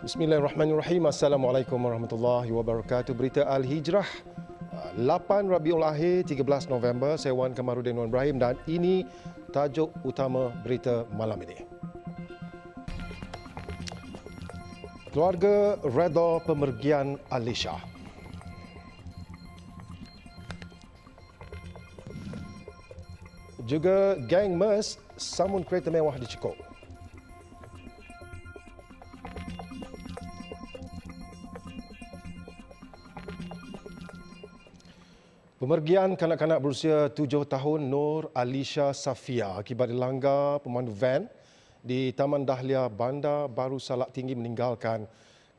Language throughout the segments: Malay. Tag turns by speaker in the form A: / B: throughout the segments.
A: Bismillahirrahmanirrahim. Assalamualaikum warahmatullahi wabarakatuh. Berita Al-Hijrah 8 Rabiul Akhir 13 November. Saya Wan Kamarudin Wan Ibrahim dan ini tajuk utama berita malam ini. Keluarga reda pemergian Alisha. Juga geng MERS sambung kereta mewah di Cekok. Pemergian kanak-kanak berusia 7 tahun Nur Alisha Safia akibat dilanggar pemandu van di Taman Dahlia Bandar Baru Salak Tinggi meninggalkan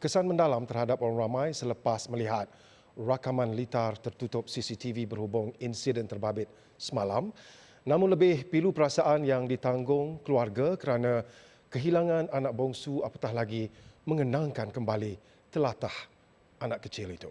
A: kesan mendalam terhadap orang ramai selepas melihat rakaman litar tertutup CCTV berhubung insiden terbabit semalam. Namun lebih pilu perasaan yang ditanggung keluarga kerana kehilangan anak bongsu apatah lagi mengenangkan kembali telatah anak kecil itu.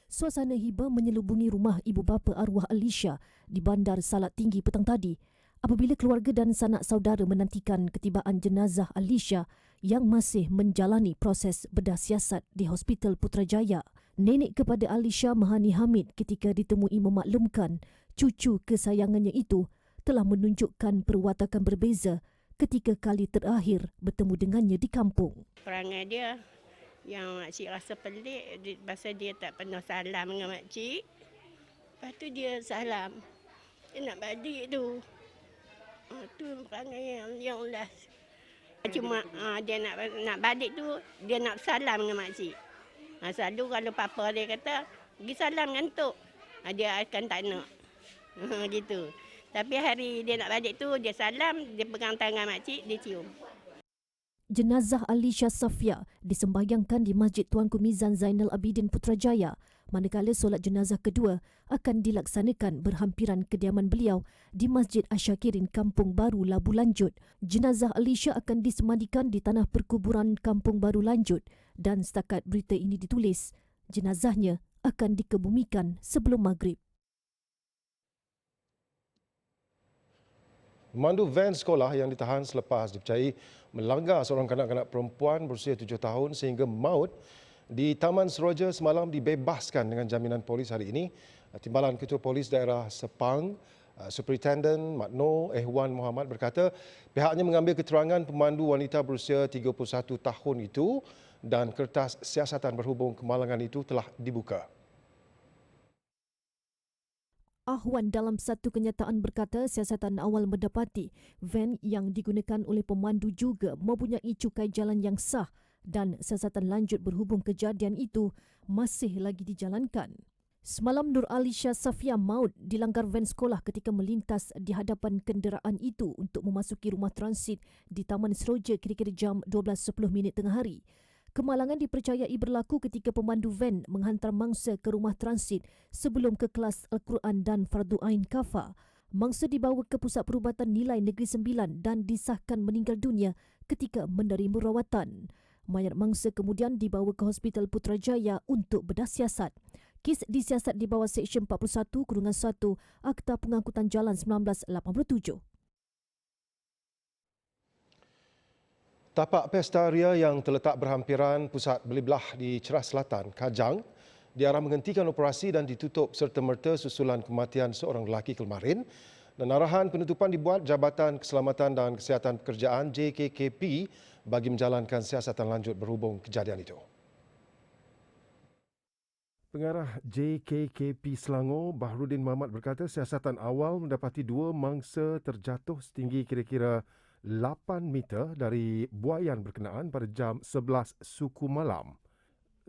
B: Suasana hibah menyelubungi rumah ibu bapa arwah Alisha di Bandar Salak Tinggi petang tadi apabila keluarga dan sanak saudara menantikan ketibaan jenazah Alisha yang masih menjalani proses bedah siasat di Hospital Putrajaya. Nenek kepada Alisha, Mahani Hamid, ketika ditemui memaklumkan cucu kesayangannya itu telah menunjukkan perwatakan berbeza ketika kali terakhir bertemu dengannya di kampung.
C: Perangai dia yang makcik rasa pelik pasal dia tak pernah salam dengan makcik. Lepas tu dia salam. Dia nak balik tu. Tu perangai yang ulas. Cuma dia nak balik tu, dia nak salam dengan makcik. Selalu kalau papa dia kata, pergi salam dengan tok. Dia akan tak nak. Gitu. Tapi hari dia nak balik tu, dia salam, dia pegang tangan makcik, dia cium.
B: Jenazah Alisha Safia disembahyangkan di Masjid Tuanku Mizan Zainal Abidin Putrajaya, manakala solat jenazah kedua akan dilaksanakan berhampiran kediaman beliau di Masjid Asyakirin Kampung Baru Labu Lanjut. Jenazah Alisha akan disemandikan di tanah perkuburan Kampung Baru Lanjut dan setakat berita ini ditulis, jenazahnya akan dikebumikan sebelum maghrib.
A: Pemandu van sekolah yang ditahan selepas dipercayai melanggar seorang kanak-kanak perempuan berusia 7 tahun sehingga maut di Taman Seroja semalam dibebaskan dengan jaminan polis hari ini. Timbalan Ketua Polis Daerah Sepang, Superintendent Makno Ehwan Muhammad berkata pihaknya mengambil keterangan pemandu wanita berusia 31 tahun itu dan kertas siasatan berhubung kemalangan itu telah dibuka.
B: Ahwan dalam satu kenyataan berkata siasatan awal mendapati van yang digunakan oleh pemandu juga mempunyai cukai jalan yang sah dan siasatan lanjut berhubung kejadian itu masih lagi dijalankan. Semalam Nur Alisha Safia maut dilanggar van sekolah ketika melintas di hadapan kenderaan itu untuk memasuki rumah transit di Taman Seroja kira-kira jam 12.10 tengah hari. Kemalangan dipercayai berlaku ketika pemandu van menghantar mangsa ke rumah transit sebelum ke kelas Al-Quran dan Fardu Ain Kafa. Mangsa dibawa ke Pusat Perubatan Nilai Negeri Sembilan dan disahkan meninggal dunia ketika menerima rawatan. Mayat mangsa kemudian dibawa ke Hospital Putrajaya untuk bedah siasat. Kes disiasat di bawah Seksyen 41-1 Akta Pengangkutan Jalan 1987.
A: Tapak Pesta Ria yang terletak berhampiran pusat beli belah di Cerah Selatan, Kajang, diarah menghentikan operasi dan ditutup serta-merta susulan kematian seorang lelaki kemarin dan arahan penutupan dibuat Jabatan Keselamatan dan Kesihatan Pekerjaan JKKP bagi menjalankan siasatan lanjut berhubung kejadian itu. Pengarah JKKP Selangor, Bahrudin Muhammad berkata siasatan awal mendapati dua mangsa terjatuh setinggi kira-kira 8 meter dari buaian berkenaan pada jam 11 suku malam.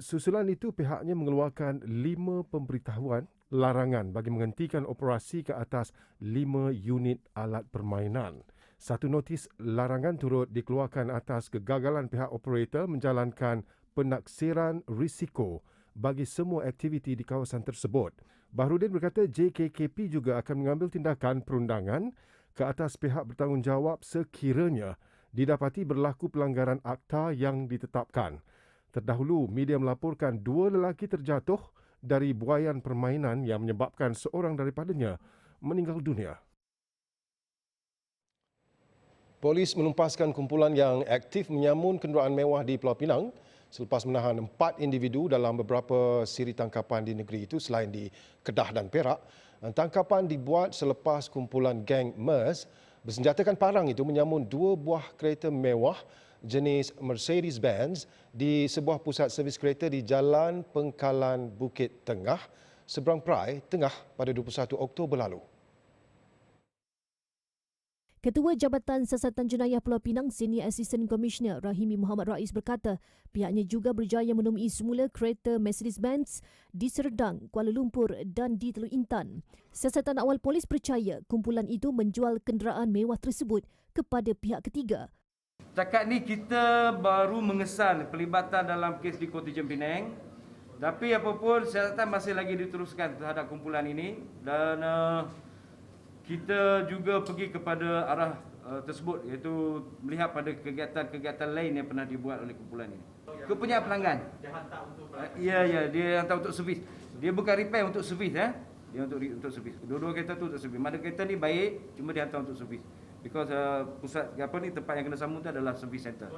A: Susulan itu pihaknya mengeluarkan 5 pemberitahuan larangan bagi menghentikan operasi ke atas 5 unit alat permainan. Satu notis larangan turut dikeluarkan atas kegagalan pihak operator menjalankan penaksiran risiko bagi semua aktiviti di kawasan tersebut. Bahrudin berkata JKKP juga akan mengambil tindakan perundangan ke atas pihak bertanggungjawab sekiranya didapati berlaku pelanggaran akta yang ditetapkan. Terdahulu, media melaporkan 2 lelaki terjatuh dari buaian permainan yang menyebabkan seorang daripadanya meninggal dunia. Polis menumpaskan kumpulan yang aktif menyamun kenderaan mewah di Pulau Pinang selepas menahan 4 individu dalam beberapa siri tangkapan di negeri itu selain di Kedah dan Perak. Tangkapan dibuat selepas kumpulan geng MERS bersenjatakan parang itu menyamun 2 buah kereta mewah jenis Mercedes-Benz di sebuah pusat servis kereta di Jalan Pengkalan Bukit Tengah, Seberang Perai, Tengah pada 21 Oktober lalu.
B: Ketua Jabatan Siasatan Jenayah Pulau Pinang Senior Assistant Commissioner Rahimi Muhammad Rais berkata pihaknya juga berjaya menemui semula kereta Mercedes-Benz di Serdang, Kuala Lumpur dan di Teluk Intan. Siasatan awal polis percaya kumpulan itu menjual kenderaan mewah tersebut kepada pihak ketiga.
D: Setakat ni kita baru mengesan pelibatan dalam kes di Kota Penang. Tapi apapun siasatan masih lagi diteruskan terhadap kumpulan ini dan kita juga pergi kepada arah tersebut iaitu melihat pada kegiatan-kegiatan lain yang pernah dibuat oleh kumpulan ini. Kepunyaan pelanggan. Dia hantar untuk dia hantar untuk servis. Dia bukan repair untuk servis Dia untuk servis. Dua-dua kereta tu untuk servis. Mana kereta ni baik cuma dia hantar untuk servis. Because pusat tempat yang kena sambung tu adalah service center.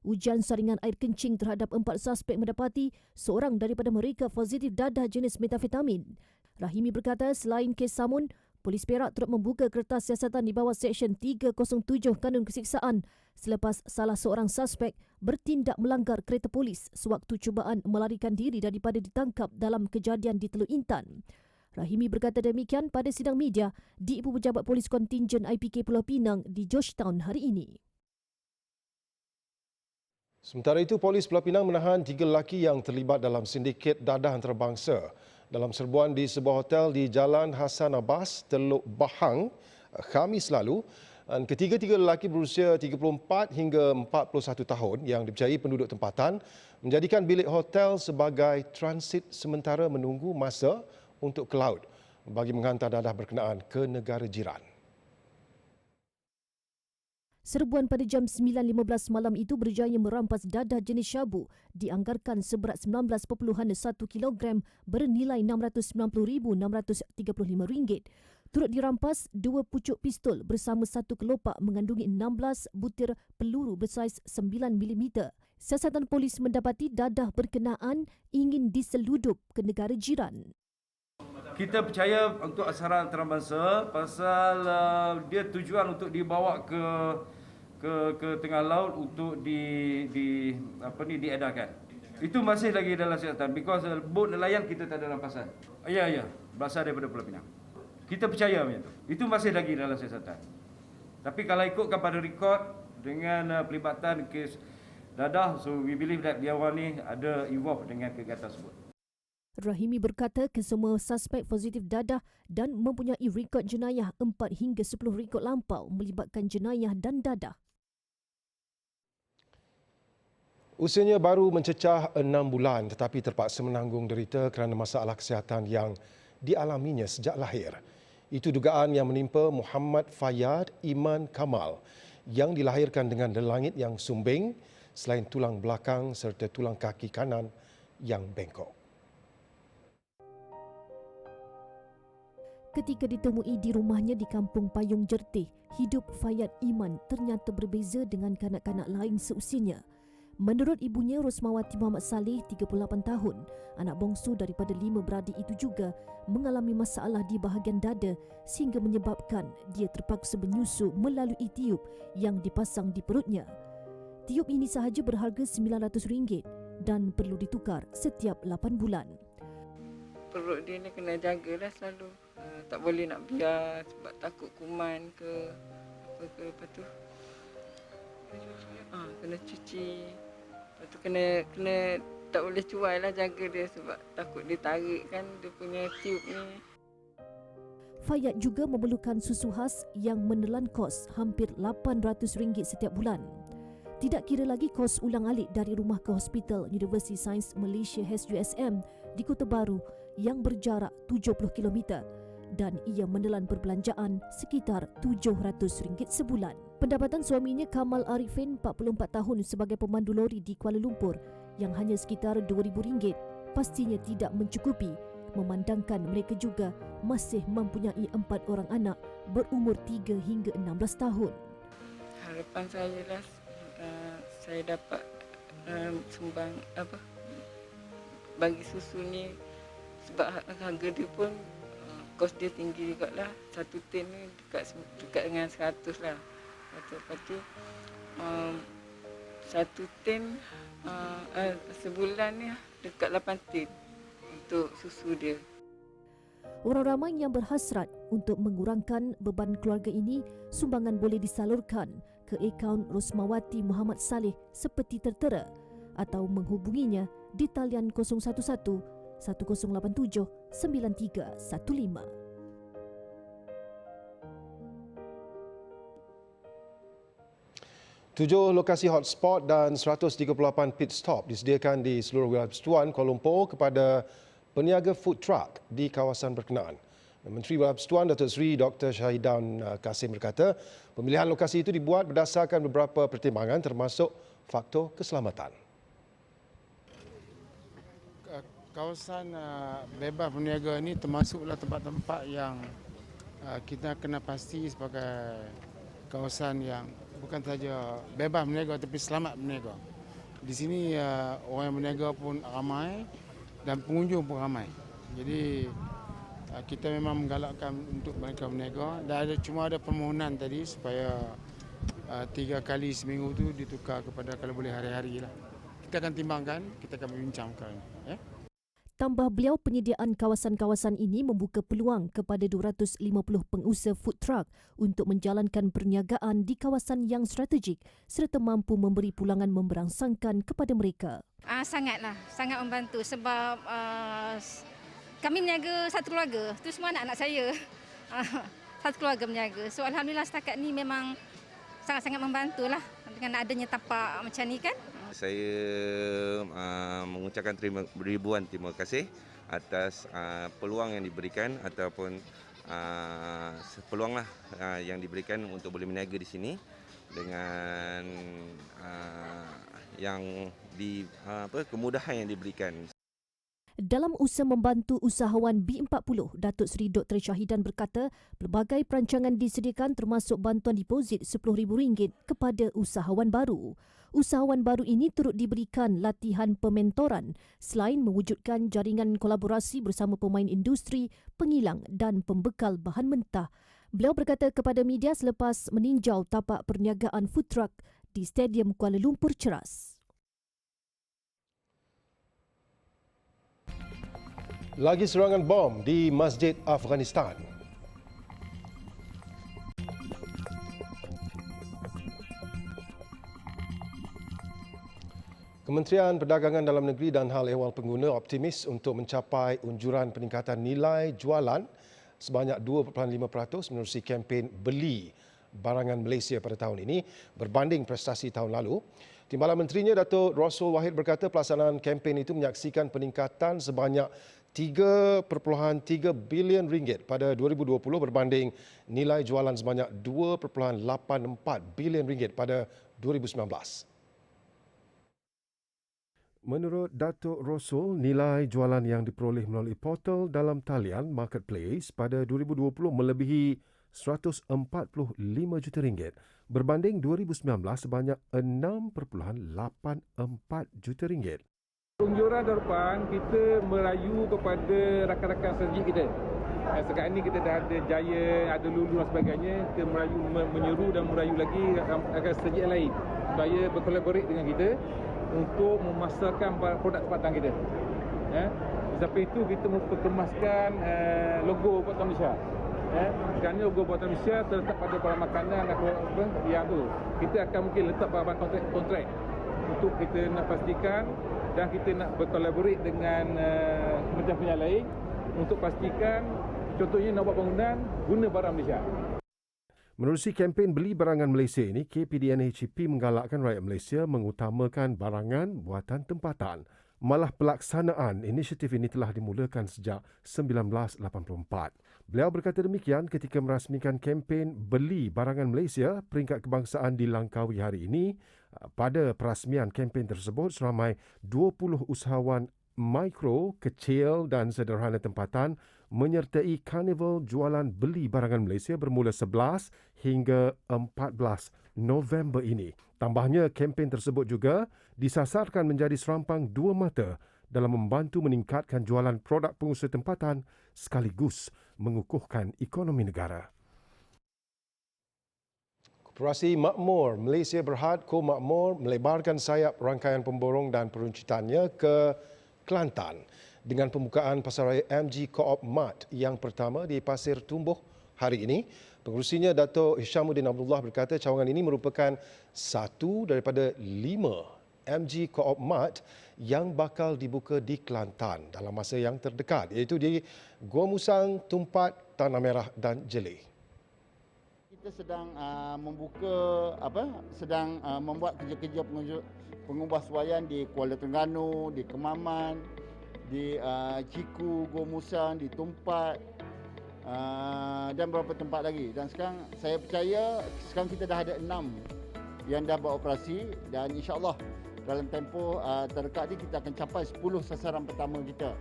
B: Ujian saringan air kencing terhadap 4 suspek mendapati seorang daripada mereka positif dadah jenis metafetamin. Rahimi berkata selain kes samun, Polis Perak turut membuka kertas siasatan di bawah Seksyen 307 Kanun Kesiksaan selepas salah seorang suspek bertindak melanggar kereta polis sewaktu cubaan melarikan diri daripada ditangkap dalam kejadian di Teluk Intan. Rahimi berkata demikian pada sidang media di Ibu Pejabat Polis Kontingen IPK Pulau Pinang di Georgetown hari ini.
A: Sementara itu, Polis Pulau Pinang menahan 3 lelaki yang terlibat dalam sindiket dadah antarabangsa dalam serbuan di sebuah hotel di Jalan Hassan Abbas, Teluk Bahang, Khamis lalu. Ketiga-tiga lelaki berusia 34 hingga 41 tahun yang dipercayai penduduk tempatan menjadikan bilik hotel sebagai transit sementara menunggu masa untuk ke laut bagi menghantar dadah berkenaan ke negara jiran.
B: Serbuan pada jam 9.15 malam itu berjaya merampas dadah jenis syabu dianggarkan seberat 19.1 kilogram bernilai RM690,635. Turut dirampas 2 pucuk pistol bersama 1 kelopak mengandungi 16 butir peluru bersaiz 9mm. Siasatan polis mendapati dadah berkenaan ingin diseludup ke negara jiran.
D: Kita percaya untuk asaran antarabangsa pasal dia tujuan untuk dibawa ke tengah laut untuk diedarkan. Itu masih lagi dalam siasatan because bot nelayan kita tak ada rampasan. Ya, berasal daripada Pulau Pinang. Kita percaya macam tu. Itu masih lagi dalam siasatan. Tapi kalau ikutkan pada rekod dengan pelibatan kes dadah, so we believe that dia orang ni ada involved dengan kegiatan tersebut.
B: Rahimi berkata kesemua suspek positif dadah dan mempunyai rekod jenayah 4 hingga 10 rekod lampau melibatkan jenayah dan dadah.
A: Usianya baru mencecah 6 bulan tetapi terpaksa menanggung derita kerana masalah kesihatan yang dialaminya sejak lahir. Itu dugaan yang menimpa Muhammad Fayyad Iman Kamal yang dilahirkan dengan langit yang sumbing selain tulang belakang serta tulang kaki kanan yang bengkok.
B: Ketika ditemui di rumahnya di Kampung Payung Jertih, hidup Fayyad Iman ternyata berbeza dengan kanak-kanak lain seusianya. Menurut ibunya Rosmawati Muhammad Saleh, 38 tahun, anak bongsu daripada 5 beradik itu juga mengalami masalah di bahagian dada sehingga menyebabkan dia terpaksa menyusu melalui tiub yang dipasang di perutnya. Tiub ini sahaja berharga RM900 dan perlu ditukar setiap 8 bulan.
E: Perut dia ni kena jagalah selalu. Tak boleh nak biar sebab takut kuman ke apa ke lepas tu. Kena cuci. Lepas tu kena tak boleh cuai lah jaga dia sebab takut dia tarik kan dia punya tiub ni.
B: Fayyad juga memerlukan susu khas yang menelan kos hampir RM800 setiap bulan. Tidak kira lagi kos ulang-alik dari rumah ke hospital University Sains Malaysia HUSM di Kota Baru yang berjarak 70 km dan ia menelan perbelanjaan sekitar RM700 sebulan. Pendapatan suaminya Kamal Arifin, 44 tahun sebagai pemandu lori di Kuala Lumpur yang hanya sekitar RM2,000 pastinya tidak mencukupi memandangkan mereka juga masih mempunyai 4 orang anak berumur 3 hingga 16 tahun.
E: harapan saya lah saya dapat sumbang bagi susu ni, sebab harga dia pun kos dia tinggi jugalah. Satu tin ni dekat dengan 100 lah. Lepas tu satu tin sebulan ni dekat 8 tin untuk susu dia.
B: Orang ramai yang berhasrat untuk mengurangkan beban keluarga ini, sumbangan boleh disalurkan ke akaun Rosmawati Muhammad Saleh seperti tertera atau menghubunginya di talian 011 1087 9315.
A: 7 lokasi hotspot dan 138 pit stop disediakan di seluruh wilayah Persekutuan Kuala Lumpur kepada peniaga food truck di kawasan berkenaan. Menteri Wilayah Persekutuan Datuk Seri Dr. Syahidan Kasim berkata, pemilihan lokasi itu dibuat berdasarkan beberapa pertimbangan termasuk faktor keselamatan.
F: Kawasan bebas berniaga ini termasuklah tempat-tempat yang kita kena pasti sebagai kawasan yang bukan saja bebas berniaga tapi selamat berniaga. Di sini orang yang berniaga pun ramai dan pengunjung pun ramai. Jadi kita memang menggalakkan untuk mereka berniaga dan cuma ada permohonan tadi supaya 3 kali seminggu tu ditukar kepada kalau boleh hari-hari lah. Kita akan timbangkan, kita akan berbincang perkara ini. Ya?
B: Tambah beliau, penyediaan kawasan-kawasan ini membuka peluang kepada 250 pengusaha food truck untuk menjalankan perniagaan di kawasan yang strategik serta mampu memberi pulangan memberangsangkan kepada mereka.
G: Sangat membantu sebab kami berniaga satu keluarga, tu semua anak-anak saya. Satu keluarga berniaga. So alhamdulillah setakat ni memang sangat-sangat membantulah dengan adanya tapak macam ni kan.
H: Saya mengucapkan ribuan terima kasih atas peluang yang diberikan ataupun peluanglah yang diberikan untuk boleh berniaga di sini dengan kemudahan yang diberikan.
B: Dalam usaha membantu usahawan B40, Datuk Seri Dr. Syahidan berkata, pelbagai perancangan disediakan termasuk bantuan deposit RM10,000 kepada usahawan baru. Usahawan baru ini turut diberikan latihan pementoran selain mewujudkan jaringan kolaborasi bersama pemain industri, pengilang dan pembekal bahan mentah. Beliau berkata kepada media selepas meninjau tapak perniagaan food truck di Stadium Kuala Lumpur Ceras.
A: Lagi serangan bom di Masjid Afghanistan. Kementerian Perdagangan Dalam Negeri dan Hal Ehwal Pengguna optimis untuk mencapai unjuran peningkatan nilai jualan sebanyak 2.5% menerusi kempen beli barangan Malaysia pada tahun ini berbanding prestasi tahun lalu. Timbalan Menterinya Datuk Rasul Wahid berkata pelaksanaan kempen itu menyaksikan peningkatan sebanyak 3.3 bilion ringgit pada 2020 berbanding nilai jualan sebanyak 2.84 bilion ringgit pada 2019. Menurut Datuk Rasul, nilai jualan yang diperoleh melalui portal dalam talian Marketplace pada 2020 melebihi 145 juta ringgit berbanding 2019 sebanyak 6.84 juta ringgit.
I: Unjuran depan kita merayu kepada rakan-rakan strategik kita. Sekarang ini kita dah ada Jaya, ada Lulu dan sebagainya. Kita merayu, menyeru dan merayu lagi rakan strategik lain supaya berkolaborasi dengan kita untuk memasarkan produk tempatan kita. Sampai itu kita memperkemaskan logo Buatan Malaysia. Sekarang ini logo Buatan Malaysia terletak pada barang makanan dan yang tu. Kita akan mungkin letak barang kontrak untuk kita nak pastikan dan kita nak berkolaborasi dengan kementerian lain untuk pastikan contohnya nak buat bangunan guna barang Malaysia.
A: Menerusi kempen beli barangan Malaysia ini, KPDN-HEP menggalakkan rakyat Malaysia mengutamakan barangan buatan tempatan. Malah pelaksanaan inisiatif ini telah dimulakan sejak 1984. Beliau berkata demikian ketika merasmikan kempen beli barangan Malaysia peringkat kebangsaan di Langkawi hari ini. Pada perasmian kempen tersebut, seramai 20 usahawan mikro, kecil dan sederhana tempatan menyertai karnival jualan beli barangan Malaysia bermula 11 hingga 14 November ini. Tambahnya, kempen tersebut juga disasarkan menjadi serampang dua mata dalam membantu meningkatkan jualan produk pengusaha tempatan sekaligus mengukuhkan ekonomi negara. Koperasi Makmur Malaysia Berhad Ko Makmur melebarkan sayap rangkaian pemborong dan peruncitannya ke Kelantan dengan pembukaan pasaraya MG Co-op Mart yang pertama di Pasir Tumbuh hari ini. Pengerusinya Dato' Hishamuddin Abdullah berkata cawangan ini merupakan satu daripada 5 MG Co-op Mart yang bakal dibuka di Kelantan dalam masa yang terdekat, iaitu di Gua Musang, Tumpat, Tanah Merah dan Jelih.
J: Kita sedang membuat kerja-kerja pengubahsuaian di Kuala Terengganu, di Kemaman, di Ciku, Gua Musang, di Tumpat dan beberapa tempat lagi. Dan sekarang saya percaya sekarang kita dah ada 6 yang dah beroperasi dan insya-Allah dalam tempoh terdekat ni kita akan capai 10 sasaran pertama kita.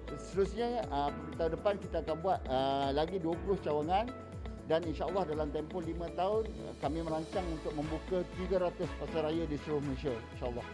J: Seterusnya tahun depan kita akan buat lagi 20 cawangan dan insya-Allah dalam tempoh 5 tahun kami merancang untuk membuka 300 pasaraya di seluruh Malaysia insya-Allah.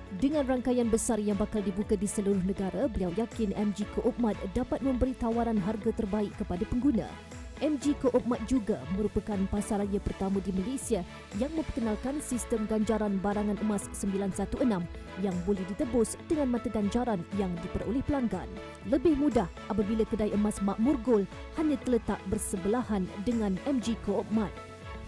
B: Dengan rangkaian besar yang bakal dibuka di seluruh negara, beliau yakin MG Co-op Mart dapat memberi tawaran harga terbaik kepada pengguna. MG Co-op Mart juga merupakan pasaraya pertama di Malaysia yang memperkenalkan sistem ganjaran barangan emas 916 yang boleh ditebus dengan mata ganjaran yang diperoleh pelanggan. Lebih mudah apabila kedai emas Makmur Gold hanya terletak bersebelahan dengan MG Co-op Mart.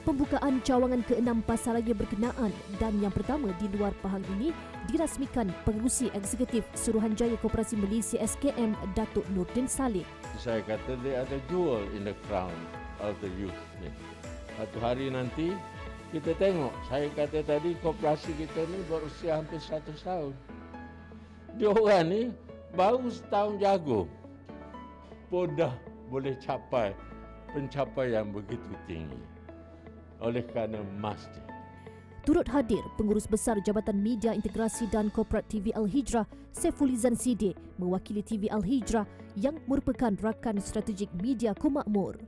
B: Pembukaan cawangan ke-6 pasaraya berkenaan dan yang pertama di luar Pahang ini dirasmikan Pengerusi Eksekutif Suruhanjaya Koperasi Malaysia SKM Datuk Nordin Saleh.
K: Saya kata dia ada jewel in the crown of the youth ni. Satu hari nanti kita tengok, saya kata tadi koperasi kita ni berusia hampir 100 tahun. Dia orang ni baru setahun jago pun dah boleh capai pencapaian begitu tinggi. Oleh kerana masjid.
B: Turut hadir Pengurus Besar Jabatan Media Integrasi dan Korporat TV Al-Hijrah, Saifulizan Siddiq, mewakili TV Al-Hijrah yang merupakan rakan strategik media Ko Makmur.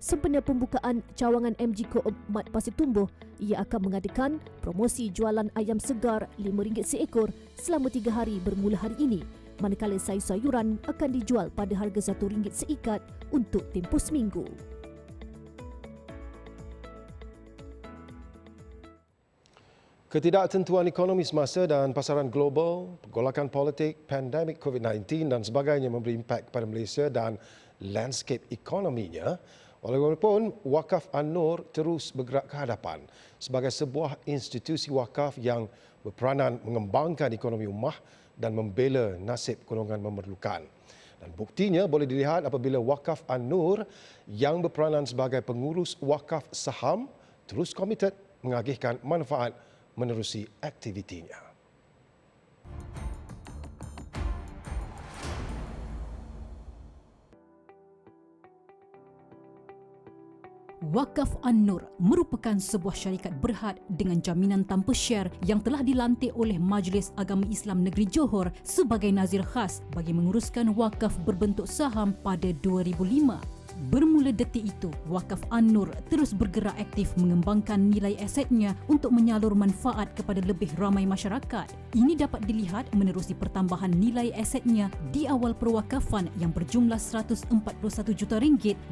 B: Sempena pembukaan cawangan MG Co-op Mart Pasir Tumbuh, ia akan mengadakan promosi jualan ayam segar RM5 seekor selama 3 hari bermula hari ini, manakala sayur-sayuran akan dijual pada harga RM1 seikat untuk tempoh seminggu.
A: Ketidaktentuan ekonomi semasa dan pasaran global, pergolakan politik, pandemik COVID-19 dan sebagainya memberi impak kepada Malaysia dan landscape ekonominya. Walaupun Wakaf An-Nur terus bergerak ke hadapan sebagai sebuah institusi wakaf yang berperanan mengembangkan ekonomi ummah dan membela nasib golongan memerlukan. Dan buktinya boleh dilihat apabila Wakaf An-Nur yang berperanan sebagai pengurus wakaf saham terus komited mengagihkan manfaat menerusi aktivitinya.
L: Wakaf An-Nur merupakan sebuah syarikat berhad dengan jaminan tanpa syar yang telah dilantik oleh Majlis Agama Islam Negeri Johor sebagai nazir khas bagi menguruskan wakaf berbentuk saham pada 2005. Bermula detik itu, Wakaf An-Nur terus bergerak aktif mengembangkan nilai asetnya untuk menyalur manfaat kepada lebih ramai masyarakat. Ini dapat dilihat menerusi pertambahan nilai asetnya di awal perwakafan yang berjumlah RM141 juta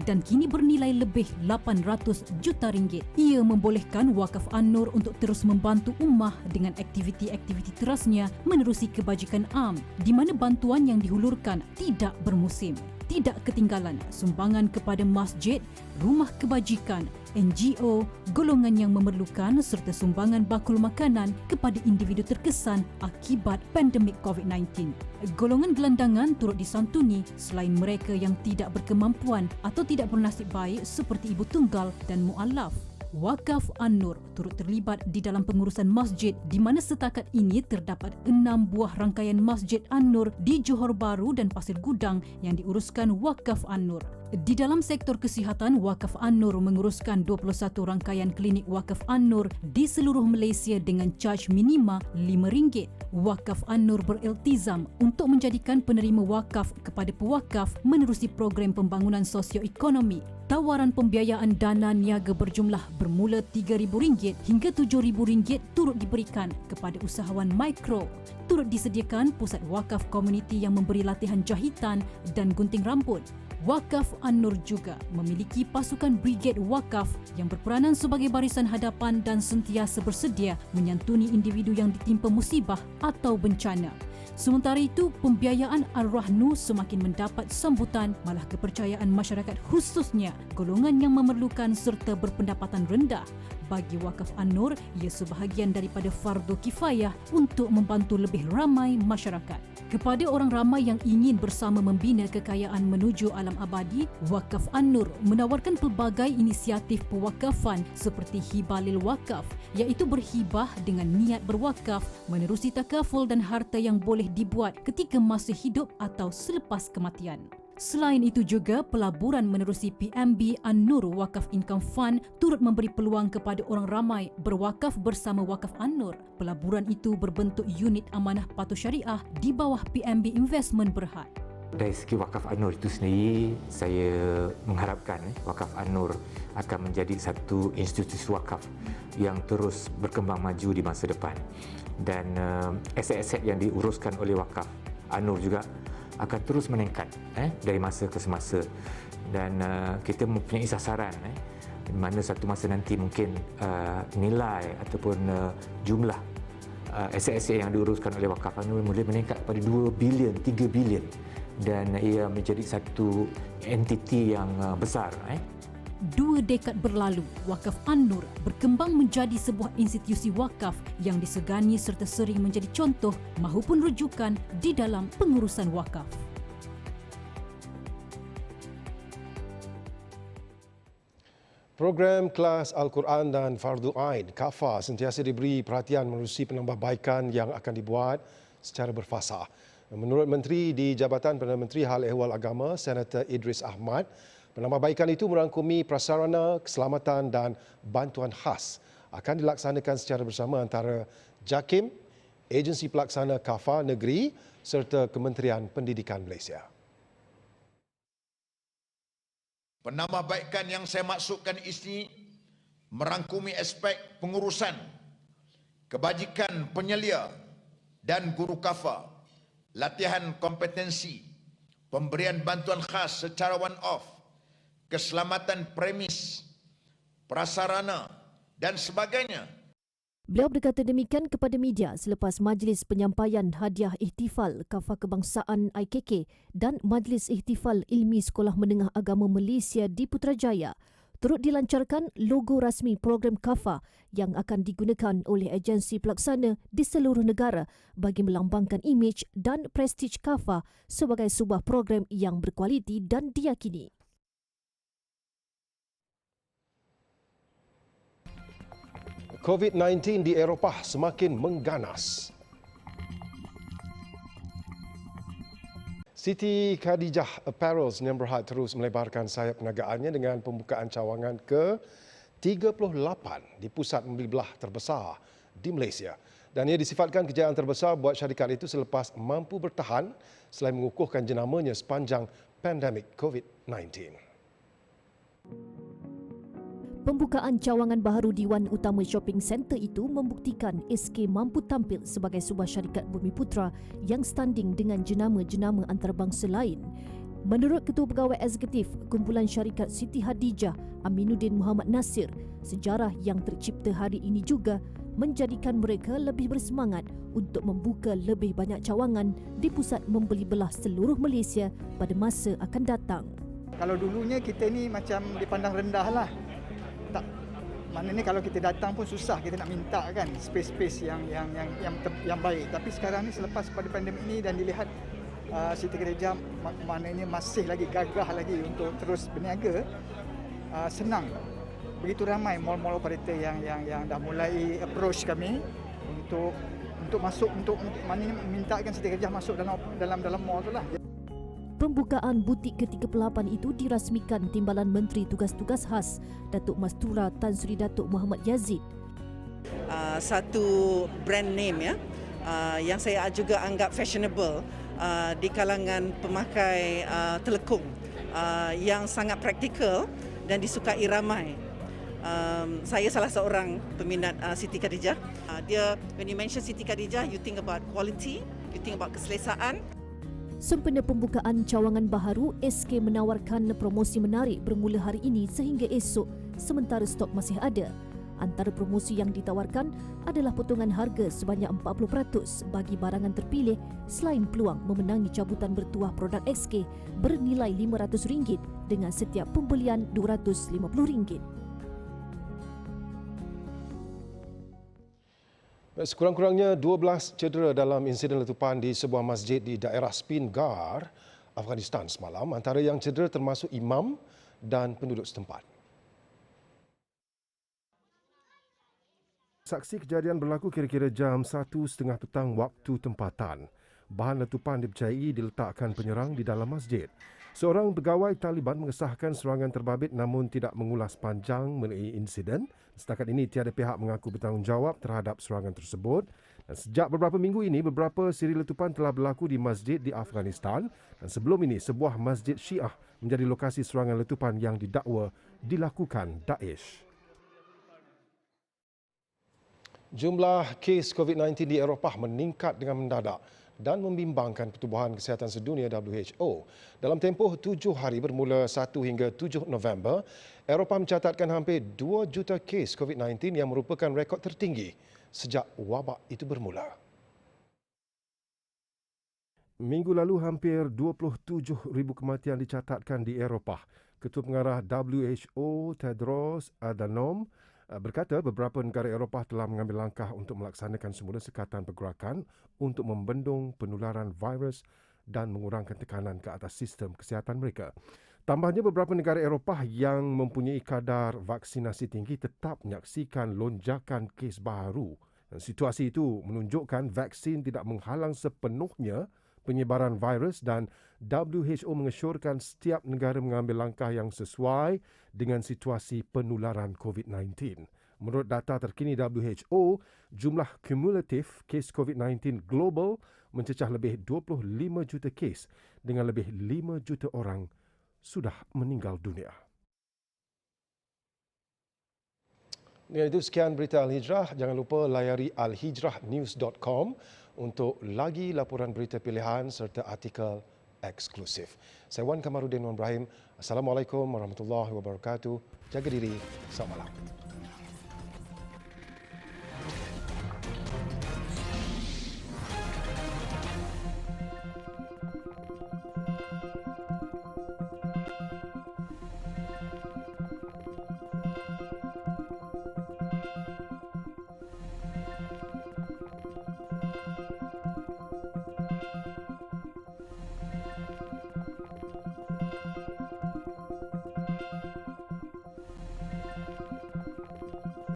L: dan kini bernilai lebih RM800 juta. Ia membolehkan Wakaf An-Nur untuk terus membantu ummah dengan aktiviti-aktiviti terasnya menerusi kebajikan am di mana bantuan yang dihulurkan tidak bermusim. Tidak ketinggalan sumbangan kepada masjid, rumah kebajikan, NGO, golongan yang memerlukan serta sumbangan bakul makanan kepada individu terkesan akibat pandemik COVID-19. Golongan gelandangan turut disantuni selain mereka yang tidak berkemampuan atau tidak bernasib baik seperti ibu tunggal dan mu'alaf. Wakaf An-Nur turut terlibat di dalam pengurusan masjid di mana setakat ini terdapat 6 buah rangkaian Masjid An-Nur di Johor Bahru dan Pasir Gudang yang diuruskan Wakaf An-Nur. Di dalam sektor kesihatan, Wakaf An-Nur menguruskan 21 rangkaian klinik Wakaf An-Nur di seluruh Malaysia dengan caj minima RM5. Wakaf An-Nur beriltizam untuk menjadikan penerima wakaf kepada pewakaf menerusi program pembangunan sosioekonomi. Tawaran pembiayaan dana niaga berjumlah bermula RM3,000 hingga RM7,000 turut diberikan kepada usahawan mikro. Turut disediakan pusat wakaf komuniti yang memberi latihan jahitan dan gunting rambut. Wakaf An-Nur juga memiliki pasukan Brigade Wakaf yang berperanan sebagai barisan hadapan dan sentiasa bersedia menyantuni individu yang ditimpa musibah atau bencana. Sementara itu, pembiayaan Ar-Rahnu semakin mendapat sambutan, malah kepercayaan masyarakat khususnya golongan yang memerlukan serta berpendapatan rendah. Bagi Wakaf An-Nur, ia sebahagian daripada fardu kifayah untuk membantu lebih ramai masyarakat. Kepada orang ramai yang ingin bersama membina kekayaan menuju alam abadi, Wakaf An-Nur menawarkan pelbagai inisiatif pewakafan seperti hibalil wakaf, iaitu berhibah dengan niat berwakaf, menerusi takaful dan harta yang boleh dibuat ketika masih hidup atau selepas kematian. Selain itu juga, pelaburan menerusi PMB An-Nur Wakaf Income Fund turut memberi peluang kepada orang ramai berwakaf bersama Wakaf An-Nur. Pelaburan itu berbentuk unit amanah patuh syariah di bawah PMB Investment Berhad.
M: Dari segi Wakaf An-Nur itu sendiri, saya mengharapkan Wakaf An-Nur akan menjadi satu institusi wakaf yang terus berkembang maju di masa depan. Dan aset-aset yang diuruskan oleh Wakaf An-Nur juga akan terus meningkat dari masa ke semasa. Dan kita mempunyai sasaran di mana satu masa nanti mungkin nilai ataupun jumlah aset-aset yang diuruskan oleh Wakaf An-Nur boleh meningkat kepada 2 bilion, 3 bilion. Dan ia menjadi satu entiti yang besar.
L: 2 dekad berlalu, Wakaf An-Nur berkembang menjadi sebuah institusi wakaf yang disegani serta sering menjadi contoh mahupun rujukan di dalam pengurusan wakaf.
A: Program kelas Al-Quran dan Fardu Ain, KAFA, sentiasa diberi perhatian menerusi penambahbaikan yang akan dibuat secara berfasah. Menurut Menteri di Jabatan Perdana Menteri Hal Ehwal Agama, Senator Idris Ahmad, penambahbaikan itu merangkumi prasarana, keselamatan dan bantuan khas akan dilaksanakan secara bersama antara JAKIM, Agensi Pelaksana KAFA Negeri serta Kementerian Pendidikan Malaysia.
N: Penambahbaikan yang saya maksudkan ini merangkumi aspek pengurusan, kebajikan penyelia dan guru KAFA, latihan kompetensi, pemberian bantuan khas secara one-off, keselamatan premis, prasarana dan sebagainya.
B: Beliau berkata demikian kepada media selepas majlis penyampaian hadiah ihtifal KAFA Kebangsaan IKK dan Majlis Ihtifal Ilmi Sekolah Menengah Agama Malaysia di Putrajaya. Turut dilancarkan logo rasmi program KAFA yang akan digunakan oleh agensi pelaksana di seluruh negara bagi melambangkan imej dan prestij KAFA sebagai sebuah program yang berkualiti dan diyakini.
A: COVID-19 di Eropah semakin mengganas. Siti Khadijah Apparels Sdn Bhd terus melebarkan sayap perniagaannya dengan pembukaan cawangan ke-38 di pusat membeli belah terbesar di Malaysia. Dan ia disifatkan kejayaan terbesar buat syarikat itu selepas mampu bertahan selain mengukuhkan jenamanya sepanjang pandemik COVID-19.
B: Pembukaan cawangan baharu di Wan Utama Shopping Centre itu membuktikan SK mampu tampil sebagai sebuah syarikat Bumiputra yang standing dengan jenama-jenama antarabangsa lain. Menurut Ketua Pegawai Eksekutif Kumpulan Syarikat Siti Khadijah Aminuddin Muhammad Nasir, sejarah yang tercipta hari ini juga menjadikan mereka lebih bersemangat untuk membuka lebih banyak cawangan di pusat membeli belah seluruh Malaysia pada masa akan datang.
O: Kalau dulunya kita ni macam dipandang rendah lah. Tak, maknanya kalau kita datang pun susah kita nak minta kan space-space yang baik. Tapi sekarang ni selepas pada pandemik ni dan dilihat Siti Khadijah maknanya masih lagi gagah lagi untuk terus berniaga, senang. Begitu ramai mall-mall operator yang dah mulai approach kami untuk masuk untuk maknanya mintakan Siti Khadijah masuk dalam mall tu lah.
B: Pembukaan butik ke-38 itu dirasmikan Timbalan Menteri Tugas-Tugas Khas Datuk Mastura Tan Sri Datuk Muhammad Yazid.
P: Satu brand name yang saya juga anggap fashionable di kalangan pemakai telekom yang sangat praktikal dan disukai ramai. Saya salah seorang peminat Siti Khadijah. Dia, when you mention Siti Khadijah, you think about quality, you think about keselesaan.
B: Sempena pembukaan cawangan baharu, SK menawarkan promosi menarik bermula hari ini sehingga esok sementara stok masih ada. Antara promosi yang ditawarkan adalah potongan harga sebanyak 40% bagi barangan terpilih selain peluang memenangi cabutan bertuah produk SK bernilai RM500 dengan setiap pembelian RM250.
A: Sekurang-kurangnya 12 cedera dalam insiden letupan di sebuah masjid di daerah Spin Gar, Afghanistan semalam. Antara yang cedera termasuk imam dan penduduk setempat. Saksi kejadian berlaku kira-kira jam 1.30 petang waktu tempatan. Bahan letupan dipercayai diletakkan penyerang di dalam masjid. Seorang pegawai Taliban mengesahkan serangan terbabit namun tidak mengulas panjang mengenai insiden. Setakat ini tiada pihak mengaku bertanggungjawab terhadap serangan tersebut. Dan sejak beberapa minggu ini, beberapa siri letupan telah berlaku di masjid di Afghanistan. Dan sebelum ini, sebuah masjid Syiah menjadi lokasi serangan letupan yang didakwa dilakukan Daesh. Jumlah kes COVID-19 di Eropah meningkat dengan mendadak dan membimbangkan Pertubuhan Kesihatan Sedunia WHO. Dalam tempoh 7 hari bermula 1 hingga 7 November, Eropah mencatatkan hampir 2 juta kes COVID-19 yang merupakan rekod tertinggi sejak wabak itu bermula. Minggu lalu hampir 27,000 kematian dicatatkan di Eropah. Ketua Pengarah WHO Tedros Adhanom berkata beberapa negara Eropah telah mengambil langkah untuk melaksanakan semula sekatan pergerakan untuk membendung penularan virus dan mengurangkan tekanan ke atas sistem kesihatan mereka. Tambahnya, beberapa negara Eropah yang mempunyai kadar vaksinasi tinggi tetap menyaksikan lonjakan kes baru. Situasi itu menunjukkan vaksin tidak menghalang sepenuhnya penyebaran virus dan WHO mengesyorkan setiap negara mengambil langkah yang sesuai dengan situasi penularan COVID-19. Menurut data terkini WHO, jumlah kumulatif kes COVID-19 global mencecah lebih 25 juta kes dengan lebih 5 juta orang sudah meninggal dunia. Dengan itu sekian berita Al-Hijrah. Jangan lupa layari alhijrahnews.com untuk lagi laporan berita pilihan serta artikel eksklusif. Saya Wan Kamaruddin Wan Ibrahim. Assalamualaikum warahmatullahi wabarakatuh. Jaga diri. Selamat malam.